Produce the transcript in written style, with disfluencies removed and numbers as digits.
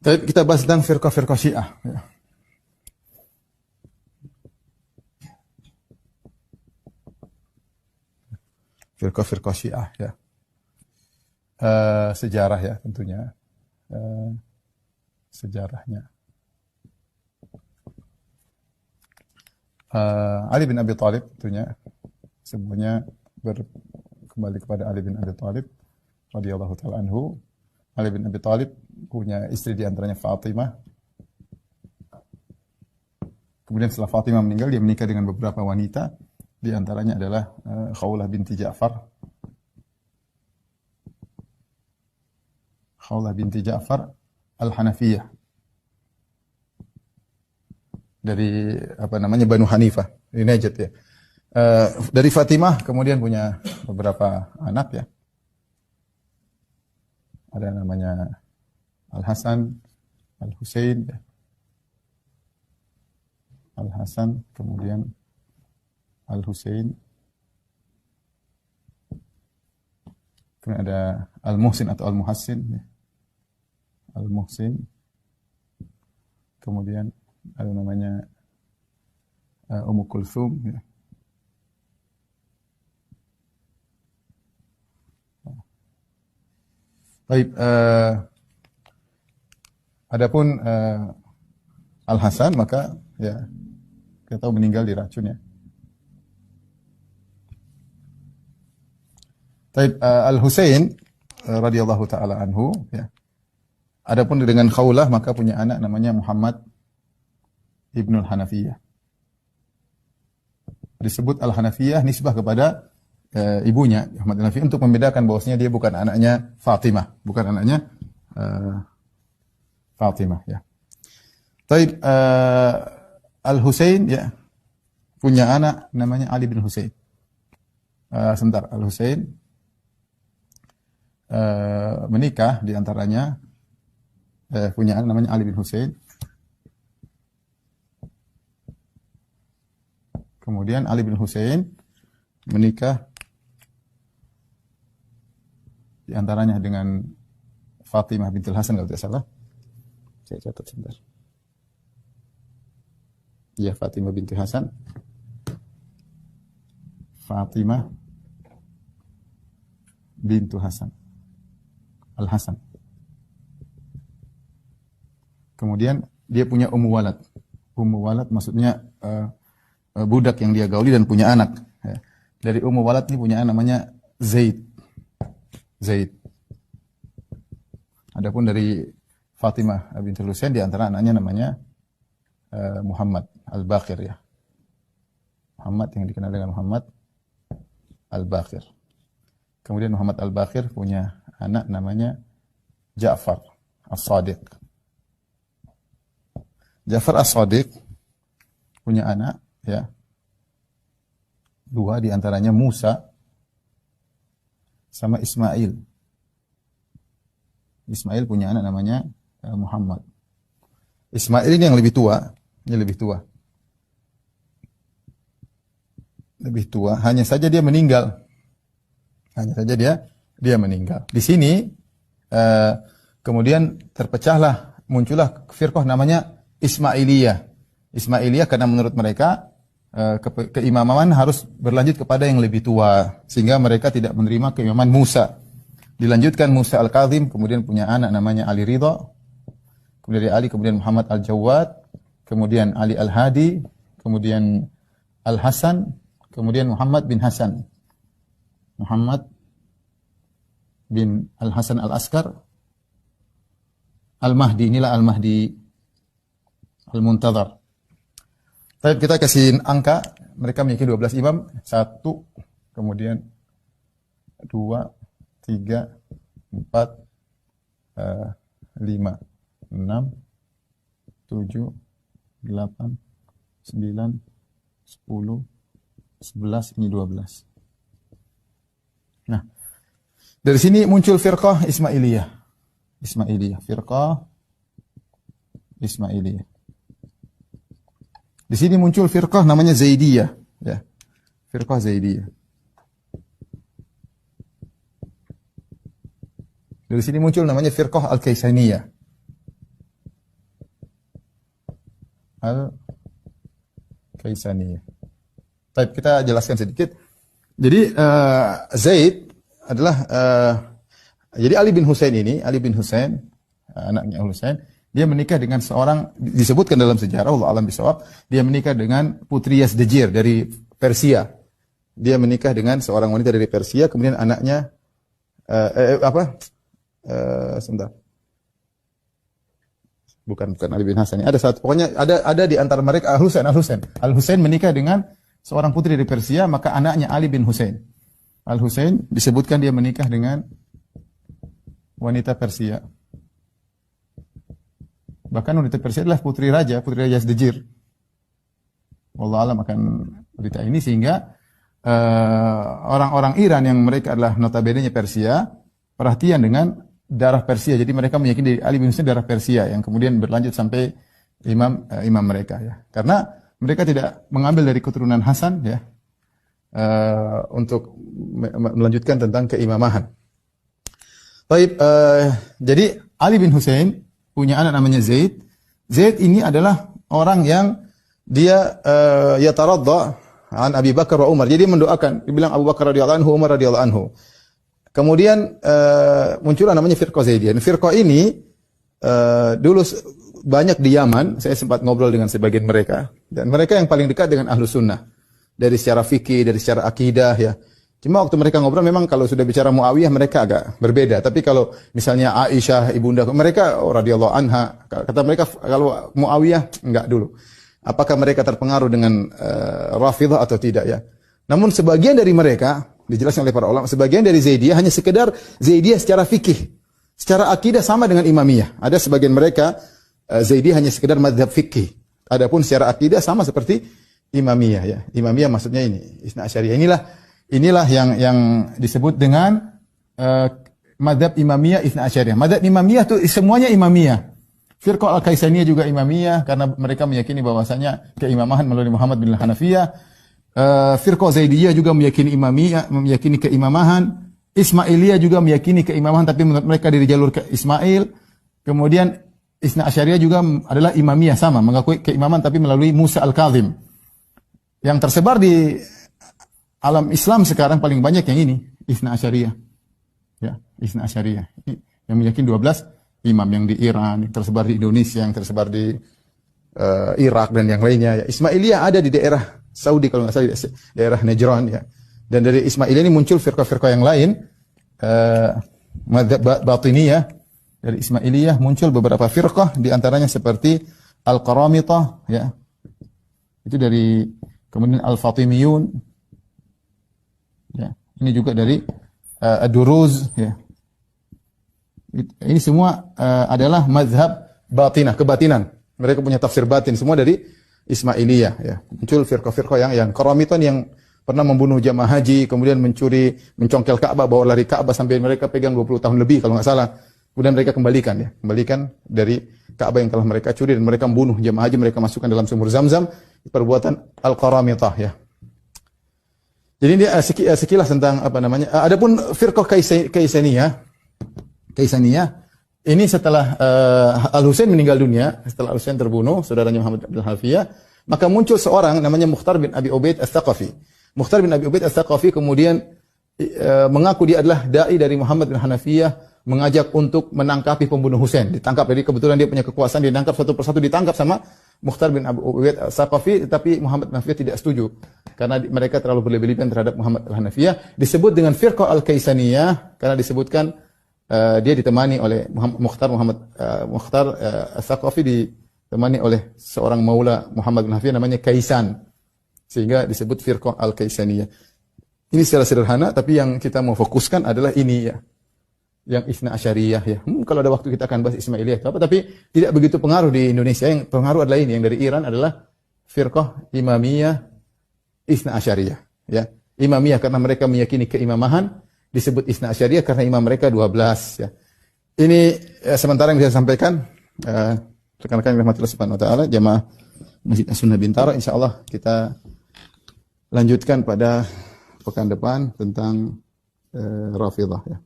Tapi kita bahas tentang firqah-firqah Syiah. Ya. Firqah-firqah Syiah, ya. Sejarah, ya, tentunya. Sejarahnya. Ali bin Abi Thalib, tentunya. Semuanya kembali kepada Ali bin Abi Thalib radhiyallahu ta'ala anhu. Ali bin Abi Thalib punya istri di antaranya Fatimah. Kemudian setelah Fatimah meninggal, dia menikah dengan beberapa wanita. Di antaranya adalah Khawlah binti Ja'far. Khawlah binti Ja'far Al-Hanafiyah. Dari Banu Hanifah, di Najd, ya. Dari Fatimah kemudian punya beberapa anak, ya. Ada namanya Al-Hasan, Al-Husain, ya. Al-Hasan, kemudian Al-Husain. Kemudian ada Al-Muhsin atau Al-Muhassin, ya. Al-Muhsin. Kemudian ada namanya Ummu Kulthum, ya. Baik, adapun Al-Hasan, maka ya kita tahu meninggal diracun, ya. Baik, Al-Husain radhiyallahu taala anhu, ya. Adapun dengan Khawlah, maka punya anak namanya Muhammad Ibnul Hanafiyah. Disebut Al-Hanafiyah nisbah kepada ibunya Muhammad Al-Hanafiyah untuk membedakan bahwasanya dia bukan anaknya Fatimah, bukan anaknya Fatimah, ya. Taib, Al-Husain, ya, punya anak namanya Ali bin Husain. Sebentar, Al-Husain menikah, di antaranya punya anak namanya Ali bin Husain. Kemudian Ali bin Husain menikah di antaranya dengan Fatimah bintul Hasan, kalau tidak salah. Saya catat sebentar. Ya, Fatimah binti Hasan. Fatimah bintu Hasan. Al-Hasan. Kemudian dia punya Ummu Walad. Ummu Walad maksudnya budak yang dia gauli dan punya anak. Ya. Dari Ummu Walad ini punya anak namanya Zaid. Zaid. Adapun dari Fatimah bintul Husain, di antara anaknya namanya Muhammad Al-Baqir, ya. Muhammad yang dikenal dengan Muhammad Al-Baqir. Kemudian Muhammad Al-Baqir punya anak namanya Ja'far As-Sadiq. Ja'far As-Sadiq punya anak, ya, dua, di antaranya Musa sama Ismail. Ismail punya anak namanya Muhammad. Ismail ini yang lebih tua, ini lebih tua. Lebih tua, hanya saja dia meninggal. Hanya saja dia meninggal. Di sini kemudian terpecahlah, muncullah firqah namanya Ismailiyah. Ismailiyah karena menurut mereka keimaman harus berlanjut kepada yang lebih tua, sehingga mereka tidak menerima keimaman Musa. Dilanjutkan Musa Al-Kazim, kemudian punya anak namanya Ali Ridha, kemudian dari Ali kemudian Muhammad Al-Jawad, kemudian Ali Al-Hadi, kemudian Al-Hasan, kemudian Muhammad bin Hasan. Muhammad bin Al-Hasan Al-Askar, Al-Mahdi, inilah Al-Mahdi Al-Muntadhar. Kita kasih angka, mereka memiliki 12 imam, 1, kemudian 2, 3, 4, 5, 6, 7, 8, 9, 10, 11, ini 12. Nah, dari sini muncul firqah Ismailiyah. Firqah Ismailiyah. Di sini muncul firqah namanya Zaidiyah, ya. Firqah Zaidiyah. Dari sini muncul namanya firqah Al-Kaisaniyah. Al-Kaisaniyah. Baik, kita jelaskan sedikit. Jadi Zaid adalah jadi Ali bin Husain ini, Ali bin Husain, anaknya Husain, dia menikah dengan seorang, disebutkan dalam sejarah, Allah alam bisawab, dia menikah dengan putri Yazdajir dari Persia. Dia menikah dengan seorang wanita dari Persia, kemudian anaknya sebentar. Bukan Ali bin Hasan. Ada satu, pokoknya ada di antara mereka Al-Husain menikah dengan seorang putri dari Persia, maka anaknya Ali bin Husain. Al-Husain disebutkan dia menikah dengan wanita Persia. Bahkan wanita Persia adalah putri Raja Yazdajir. Wallahu alam akan berita ini, sehingga orang-orang Iran yang mereka adalah notabene-nya Persia, perhatian dengan darah Persia. Jadi mereka meyakini Ali bin Husain darah Persia yang kemudian berlanjut sampai imam mereka ya. Karena mereka tidak mengambil dari keturunan Hasan ya untuk melanjutkan tentang keimamahan. Baik, jadi Ali bin Husain punya anak namanya Zaid. Zaid ini adalah orang yang dia yataradda an Abi Bakar wa Umar. Jadi mendoakan, dibilang Abu Bakar radhiyallahu anhu, Umar radhiyallahu anhu. Kemudian muncullah namanya firqah Zaidiyah. Firqah ini dulu banyak di Yaman, saya sempat ngobrol dengan sebagian mereka, dan mereka yang paling dekat dengan Ahlus Sunnah dari secara fikih, dari secara akidah ya. Cuma waktu mereka ngobrol memang kalau sudah bicara Muawiyah mereka agak berbeda. Tapi kalau misalnya Aisyah ibunda mereka radhiyallahu anha, kata mereka kalau Muawiyah enggak dulu. Apakah mereka terpengaruh dengan Rafidhah atau tidak ya? Namun sebagian dari mereka dijelaskan oleh para ulama, sebagian dari Zaidiyah hanya sekedar Zaidiyah secara fikih, secara akidah sama dengan Imamiyah. Ada sebagian mereka Zaidiyah hanya sekedar mazhab fikih. Adapun secara akidah sama seperti Imamiyah ya. Imamiyah maksudnya ini Isna Asyariyah. Inilah yang disebut dengan mazhab Imamiyah Isna Asyariyah. Mazhab Imamiyah itu semuanya Imamiyah. Firqah Al-Kaisaniyah juga Imamiyah karena mereka meyakini bahwasanya keimamahan melalui Muhammad bin Hanafiyah. Firqah Zaidiyah juga meyakini Imamiyah, meyakini keimamahan. Ismailiyah juga meyakini keimamahan tapi menurut mereka dari jalur ke Ismail. Kemudian Isna Asyariyah juga adalah Imamiyah, sama mengakui keimaman tapi melalui Musa Al-Kazim. Yang tersebar di alam Islam sekarang paling banyak yang ini, Isna Asyariyah. Ya, Isna Asyariyah. Yang meyakini 12 imam yang di Iran, yang tersebar di Indonesia, yang tersebar di Irak dan yang lainnya ya. Ismailiyah ada di daerah Saudi kalau nggak salah, daerah Najran ya. Dan dari Ismailiyah ini muncul firqah-firqah yang lain, madzhab batiniyah. Dari Ismailiyah muncul beberapa firqah, di antaranya seperti Al-Qaramitah ya. Itu dari, kemudian Al-Fatimiyun. Ya, ini juga dari Ad-Duruz ya. Ini semua adalah mazhab batinah, kebatinan. Mereka punya tafsir batin semua dari Ismailiyah ya. Muncul firqah-firqah yang Qaramitah yang pernah membunuh jamaah haji, kemudian mencongkel Ka'bah, bawa lari Ka'bah sampai mereka pegang 20 tahun lebih kalau nggak salah. Kemudian mereka kembalikan dari Ka'bah yang telah mereka curi, dan mereka membunuh jamaah haji, mereka masukkan dalam sumur Zamzam. Perbuatan Al-Qaramitah ya. Jadi ini sekilas tentang apa namanya. Adapun firqah Kaisaniyah ini setelah Al-Husain meninggal dunia, setelah Al-Husain terbunuh, saudaranya Muhammad bin Hanafiyah, maka muncul seorang namanya Mukhtar bin Abi Ubaid Ats-Tsaqafi. Mukhtar bin Abi Ubaid Ats-Tsaqafi kemudian mengaku dia adalah dai dari Muhammad bin Hanafiyah, mengajak untuk menangkapi pembunuh Husain. Ditangkap, jadi kebetulan dia punya kekuasaan, dia ditangkap satu persatu, ditangkap sama Mukhtar bin Abi Ubaid Ats-Tsaqafi, tetapi Muhammad bin Hanafiyah tidak setuju karena mereka terlalu berlebihan terhadap Muhammad bin Hanafiyah. Disebut dengan firqah Al-Kaisaniyah karena disebutkan dia ditemani oleh Mukhtar Ats-Tsaqafi, ditemani oleh seorang maula Muhammad bin Hanafiyah namanya Kaisan, sehingga disebut firqah Al-Kaisaniyah. Ini secara sederhana, tapi yang kita mau fokuskan adalah ini ya, yang Isna Asyariyah ya. Kalau ada waktu kita akan bahas Ismailiyah itu apa, tapi tidak begitu pengaruh di Indonesia. Yang pengaruh adalah ini, yang dari Iran adalah firqah Imamiyah Isna Asyariyah ya. Imamiyah karena mereka meyakini keimamahan, disebut Isna Asyariyah karena imam mereka 12 ya. Ini sementara yang bisa saya sampaikan, rekan-rekan yang rahmatullah subhanahu wa taala, jamaah Masjid As-Sunnah Bintaro, insyaallah kita lanjutkan pada pekan depan tentang Rafidhah ya.